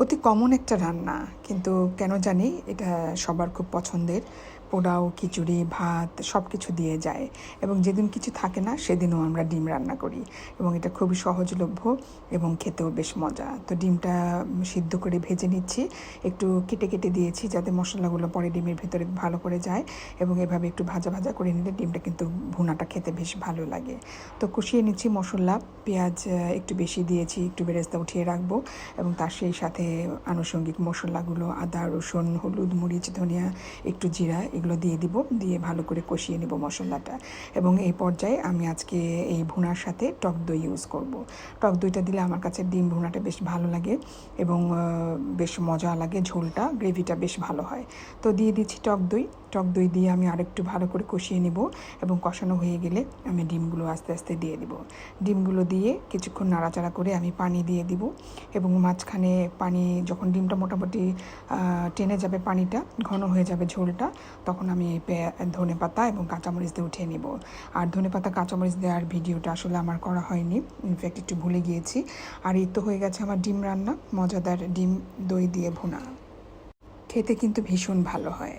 অতি কমন একটা রান্না, কিন্তু কেন জানি এটা সবার খুব পছন্দের। পোলাও, খিচুড়ি, ভাত সব কিছু দিয়ে যায়, এবং যেদিন কিছু থাকে না সেদিনও আমরা ডিম রান্না করি, এবং এটা খুবই সহজলভ্য এবং খেতেও বেশ মজা। তো ডিমটা সিদ্ধ করে ভেজে নিচ্ছি, একটু কেটে কেটে দিয়েছি যাতে মশলাগুলো পরে ডিমের ভিতরে ভালো করে যায়, এবং এভাবে একটু ভাজা ভাজা করে নিলে ডিমটা কিন্তু ভুনাটা খেতে বেশ ভালো লাগে। তো কষিয়ে নিচ্ছি মশলা, পেঁয়াজ একটু বেশি দিয়েছি, একটু বেরেস্তা উঠিয়ে রাখবো, এবং তার সেই সাথে আনুষঙ্গিক মশলাগুলো আদা, রসুন, হলুদ, মরিচ, ধনিয়া, একটু জিরা এগুলো দিয়ে দিব, দিয়ে ভালো করে কষিয়ে নেব মশলাটা। এবং এই পর্যায়ে আমি আজকে এই ভুনার সাথে টক দই ইউজ করব। টক দইটা দিলে আমার কাছে ডিম ভুনাটা বেশ ভালো লাগে, এবং বেশ মজা লাগে, ঝোলটা গ্রেভিটা বেশ ভালো হয়। তো দিয়ে দিচ্ছি টক দই। টক দই দিয়ে আমি আরেকটু ভালো করে কষিয়ে নেব, এবং কষানো হয়ে গেলে আমি ডিমগুলো আস্তে আস্তে দিয়ে দিব। ডিমগুলো দিয়ে কিছুক্ষণ নাড়াচাড়া করে আমি পানি দিয়ে দিব, এবং মাঝখানে পানি যখন ডিমটা মোটামুটি টেনে যাবে, পানিটা ঘন হয়ে যাবে ঝোলটা, তখন আমি ধনেপাতা এবং কাঁচামরিচ দিয়ে উঠিয়ে নেব। আর ধনেপাতা কাঁচামরিচ দেওয়ার ভিডিওটা আসলে আমার করা হয়নি, ইনফ্যাক্ট একটু ভুলে গিয়েছি। আর এই তো হয়ে গেছে আমার ডিম রান্না, মজাদার ডিম দই দিয়ে ভুনা। খেতে কিন্তু ভীষণ ভালো হয়।